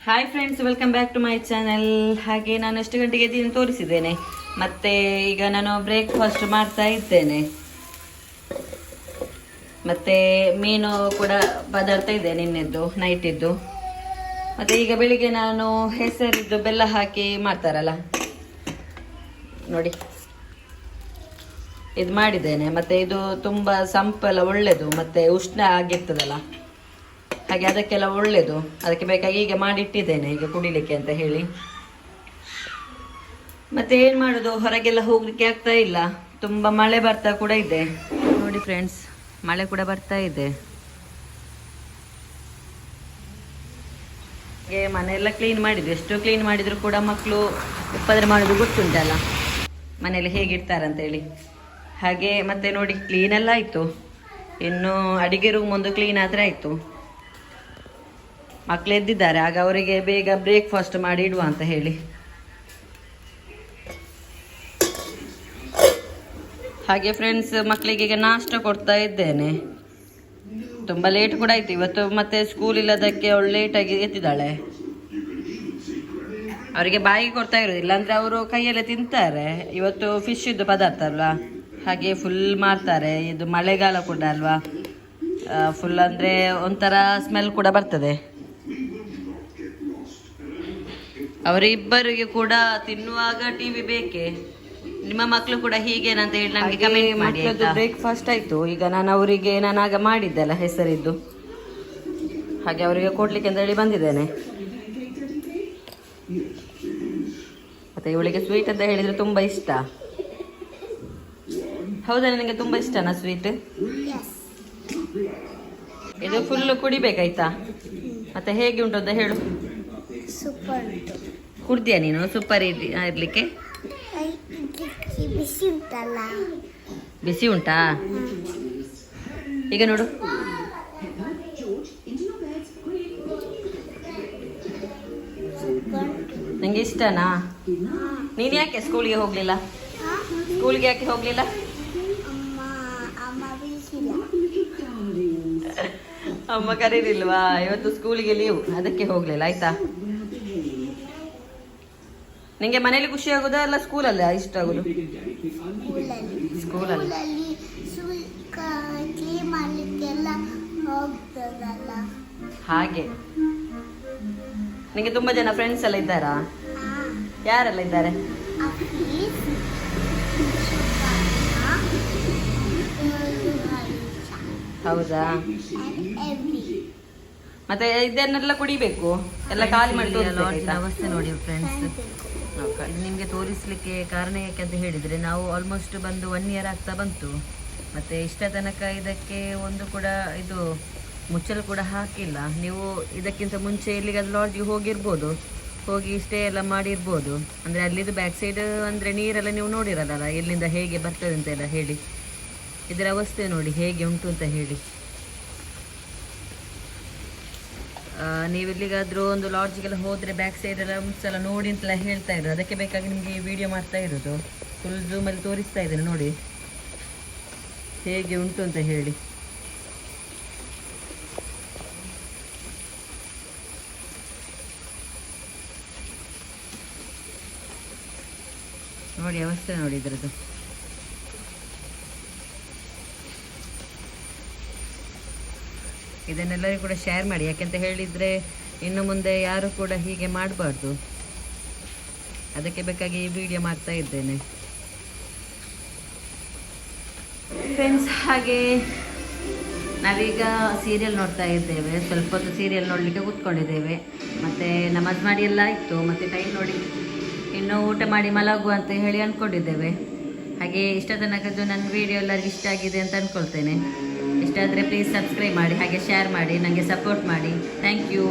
Hi friends, welcome back to my channel. ಹಾಗೆ ನಾನು ಎಷ್ಟು ಗಂಟೆಗೆ ಎದ್ದೀನಿ ತೋರಿಸಿದ್ದೇನೆ. ಮತ್ತೆ ಈಗ ನಾನು ಬ್ರೇಕ್ಫಾಸ್ಟ್ ಮಾಡ್ತಾ ಇದ್ದೇನೆ. ಮತ್ತೆ ಮೀನು ಕೂಡ ಪದಾರ್ಥ ಇದೆ ನಿನ್ನೆದ್ದು ನೈಟಿದ್ದು. ಮತ್ತೆ ಈಗ ಬೆಳಿಗ್ಗೆ ನಾನು ಹೆಸರಿದ್ದು ಬೆಲ್ಲ ಹಾಕಿ ಮಾಡ್ತಾರಲ್ಲ ನೋಡಿ, ಇದು ಮಾಡಿದ್ದೇನೆ. ಮತ್ತೆ ಇದು ತುಂಬ ಸಂಪೆಲ್ಲ ಒಳ್ಳೆಯದು, ಮತ್ತೆ ಉಷ್ಣ ಆಗಿರ್ತದಲ್ಲ, ಹಾಗೆ ಅದಕ್ಕೆಲ್ಲ ಒಳ್ಳೆಯದು. ಅದಕ್ಕೆ ಬೇಕಾಗಿ ಈಗ ಮಾಡಿಟ್ಟಿದ್ದೇನೆ, ಈಗ ಕುಡಿಲಿಕ್ಕೆ ಅಂತ ಹೇಳಿ. ಮತ್ತೆ ಏನು ಮಾಡೋದು, ಹೊರಗೆಲ್ಲ ಹೋಗ್ಲಿಕ್ಕೆ ಆಗ್ತಾ ಇಲ್ಲ. ತುಂಬ ಮಳೆ ಬರ್ತಾ ಕೂಡ ಇದೆ ನೋಡಿ ಫ್ರೆಂಡ್ಸ್, ಮಳೆ ಕೂಡ ಬರ್ತಾ ಇದೆ. ಹಾಗೆ ಮನೆಯೆಲ್ಲ ಕ್ಲೀನ್ ಮಾಡಿದ್ವಿ. ಎಷ್ಟು ಕ್ಲೀನ್ ಮಾಡಿದ್ರು ಕೂಡ ಮಕ್ಕಳು ಉಪದ್ರ ಮಾಡೋದು ಗೊತ್ತುಂಟಲ್ಲ ಮನೆಯಲ್ಲಿ ಹೇಗಿರ್ತಾರಂತೇಳಿ. ಹಾಗೆ ಮತ್ತೆ ನೋಡಿ, ಕ್ಲೀನೆಲ್ಲ ಆಯಿತು. ಇನ್ನು ಅಡಿಗೆ ರೂಮ್ ಒಂದು ಕ್ಲೀನ್ ಆದರೆ ಆಯಿತು. ಮಕ್ಕಳು ಎದ್ದಿದ್ದಾರೆ, ಆಗ ಅವರಿಗೆ ಬೇಗ ಬ್ರೇಕ್ಫಾಸ್ಟ್ ಮಾಡಿ ಇಡುವ ಅಂತ ಹೇಳಿ. ಹಾಗೆ ಫ್ರೆಂಡ್ಸ್, ಮಕ್ಕಳಿಗೆ ಈಗ ನಾಷ್ಟ ಕೊಡ್ತಾ ಇದ್ದೇನೆ. ತುಂಬ ಲೇಟ್ ಕೂಡ ಆಯ್ತು ಇವತ್ತು. ಮತ್ತೆ ಸ್ಕೂಲ್ ಇಲ್ಲದಕ್ಕೆ ಅವಳು ಲೇಟಾಗಿ ಎತ್ತಿದ್ದಾಳೆ. ಅವರಿಗೆ ಬಾಯಿಗೆ ಕೊಡ್ತಾ ಇರೋದು, ಇಲ್ಲಾಂದರೆ ಅವರು ಕೈಯಲ್ಲೇ ತಿಂತಾರೆ. ಇವತ್ತು ಫಿಶ್ ಇದ್ದು ಪದಾರ್ಥ ಅಲ್ವಾ, ಹಾಗೆ ಫುಲ್ ಮಾಡ್ತಾರೆ. ಇದು ಮಳೆಗಾಲ ಕೂಡ ಅಲ್ವಾ, ಫುಲ್ ಅಂದರೆ ಒಂಥರ ಸ್ಮೆಲ್ ಕೂಡ ಬರ್ತದೆ. ಅವರಿಬ್ಬರಿಗೆ ಕೂಡ ತಿನ್ನುವಾಗ ಟಿವಿ ಬೇಕೇ. ನಿಮ್ಮ ಮಕ್ಕಳು ಕೂಡ ಹೀಗೇನಂತ ಹೇಳಿ ನನಗೆ ಕಮೆಂಟ್ ಮಾಡಿ. ಬ್ರೇಕ್ಫಾಸ್ಟ್ ಆಯಿತು. ಈಗ ನಾನು ಅವರಿಗೆ ಆಗ ಮಾಡಿದ್ದೆಲ್ಲ ಹೆಸರಿದ್ದು, ಹಾಗೆ ಅವರಿಗೆ ಕೊಡ್ಲಿಕ್ಕೆ ಅಂತ ಹೇಳಿ ಬಂದಿದ್ದೇನೆ. ಮತ್ತೆ ಇವಳಿಗೆ ಸ್ವೀಟ್ ಅಂತ ಹೇಳಿದರೆ ತುಂಬ ಇಷ್ಟ. ಹೌದಾ, ನನಗೆ ತುಂಬ ಇಷ್ಟನಾ ಸ್ವೀಟ್? ಇದು ಫುಲ್ಲು ಕುಡಿಬೇಕಾಯ್ತಾ? ಮತ್ತೆ ಹೇಗೆ ಉಂಟು ಅಂತ ಹೇಳು. ಸೂಪರ್. ಕುಡ್ದಿಯಾ ನೀನು? ಸೂಪರ್ ಇರ್ಲಿಕ್ಕೆ ಬಿಸಿ ಉಂಟಲ್ಲ. ಬಿಸಿ ಉಂಟಾ? ಈಗ ನೋಡು. ನಂಗೆ ಇಷ್ಟನಾ? ನೀನು ಯಾಕೆ ಸ್ಕೂಲ್ಗೆ ಹೋಗ್ಲಿಲ್ಲ? ಸ್ಕೂಲ್ಗೆ ಯಾಕೆ ಹೋಗ್ಲಿಲ್ಲ? ಅಮ್ಮ ಕರೀಲಿಲ್ವಾ? ಇವತ್ತು ಸ್ಕೂಲಿಗೆ ಲೀವ್, ಅದಕ್ಕೆ ಹೋಗ್ಲಿಲ್ಲ. ಆಯ್ತಾ? ನಿಂಗೆ ಮನೇಲಿ ಖುಷಿ ಆಗುದಾ ಅಲ್ಲ ಸ್ಕೂಲಲ್ಲಿ ಇಷ್ಟ ಆಗುದು? ಸ್ಕೂಲಲ್ಲಿ ಹಾಗೆ. ನಿಂಗೆ ತುಂಬಾ ಜನ ಫ್ರೆಂಡ್ಸ್ ಎಲ್ಲ ಇದ್ದಾರಾ? ಯಾರೆಲ್ಲ ಇದ್ದಾರೆ? ಹೌದಾ? ಮತ್ತೆ ಇದನ್ನೆಲ್ಲ ಕುಡಿಬೇಕು, ಎಲ್ಲ ಖಾಲಿ ಮಾಡಿ ಅವಸ್ಥೆ ನೋಡಿ ಫ್ರೆಂಡ್ಸ್. ನಿಮಗೆ ತೋರಿಸ್ಲಿಕ್ಕೆ ಕಾರಣ ಯಾಕೆ ಅಂತ ಹೇಳಿದರೆ, ನಾವು ಆಲ್ಮೋಸ್ಟ್ ಬಂದು 1 year ಆಗ್ತಾ ಬಂತು. ಮತ್ತು ಇಷ್ಟ ತನಕ ಇದಕ್ಕೆ ಒಂದು ಕೂಡ ಇದು ಮುಚ್ಚಲು ಕೂಡ ಹಾಕಿಲ್ಲ. ನೀವು ಇದಕ್ಕಿಂತ ಮುಂಚೆ ಎಲ್ಲಿಗಾದ್ರೂ ಲಾಡ್ಜಿಗೆ ಹೋಗಿರ್ಬೋದು, ಹೋಗಿ ಸ್ಟೇ ಎಲ್ಲ ಮಾಡಿರ್ಬೋದು. ಅಂದರೆ ಅಲ್ಲಿದ್ದು ಬ್ಯಾಕ್ ಸೈಡ್ ಅಂದರೆ ನೀರೆಲ್ಲ ನೀವು ನೋಡಿರೋದಲ್ಲ, ಎಲ್ಲಿಂದ ಹೇಗೆ ಬರ್ತದೆ ಅಂತೆಲ್ಲ ಹೇಳಿ. ಇದರ ಅವಸ್ಥೆ ನೋಡಿ ಹೇಗೆ ಉಂಟು ಅಂತ ಹೇಳಿ. ನೀವೆಲ್ಲಿಗಾದರೂ ಒಂದು ಲಾಡ್ಜಿಗೆಲ್ಲ ಹೋದರೆ ಬ್ಯಾಕ್ ಸೈಡೆಲ್ಲ ಮುಚ್ಚಲ್ಲ ನೋಡಿ ಅಂತೆಲ್ಲ ಹೇಳ್ತಾ ಇರೋದು. ಅದಕ್ಕೆ ಬೇಕಾಗಿ ನಿಮಗೆ ವಿಡಿಯೋ ಮಾಡ್ತಾ ಇರೋದು. ಫುಲ್ ಝೂಮಲ್ಲಿ ತೋರಿಸ್ತಾ ಇದ್ದೇನೆ ನೋಡಿ ಹೇಗೆ ಉಂಟು ಅಂತ ಹೇಳಿ. ನೋಡಿ ಅವಸ್ಥೆ ನೋಡಿ ಇದರದ್ದು. ಇದನ್ನೆಲ್ಲರಿಗೂ ಕೂಡ ಶೇರ್ ಮಾಡಿ, ಯಾಕೆಂತ ಹೇಳಿದರೆ ಇನ್ನು ಮುಂದೆ ಯಾರು ಕೂಡ ಹೀಗೆ ಮಾಡಬಾರ್ದು. ಅದಕ್ಕೆ ಬೇಕಾಗಿ ಈ ವಿಡಿಯೋ ಮಾಡ್ತಾ ಇದ್ದೇನೆ ಫ್ರೆಂಡ್ಸ್. ಹಾಗೆ ನಾವೀಗ ಸೀರಿಯಲ್ ನೋಡ್ತಾ ಇದ್ದೇವೆ. ಸ್ವಲ್ಪ ಹೊತ್ತು ಸೀರಿಯಲ್ ನೋಡಲಿಕ್ಕೆ ಕೂತ್ಕೊಂಡಿದ್ದೇವೆ. ಮತ್ತು ನಮಾಜ್ ಮಾಡಿ ಎಲ್ಲ ಆಯಿತು. ಮತ್ತು ಟೈಮ್ ನೋಡಿ ಇನ್ನೂ ಊಟ ಮಾಡಿ ಮಲಗುವ ಅಂತ ಹೇಳಿ ಅಂದ್ಕೊಂಡಿದ್ದೇವೆ. ಹಾಗೆ ಇಷ್ಟ ತನಕದ್ದು ನನ್ನ ವಿಡಿಯೋ ಎಲ್ಲರಿಗೂ ಇಷ್ಟ ಆಗಿದೆ ಅಂತ ಅಂದ್ಕೊಳ್ತೇನೆ. ಇಷ್ಟ ಆದರೆ ಪ್ಲೀಸ್ ಸಬ್ಸ್ಕ್ರೈಬ್ ಮಾಡಿ, ಹಾಗೆ ಶೇರ್ ಮಾಡಿ, ನನಗೆ ಸಪೋರ್ಟ್ ಮಾಡಿ. Thank you.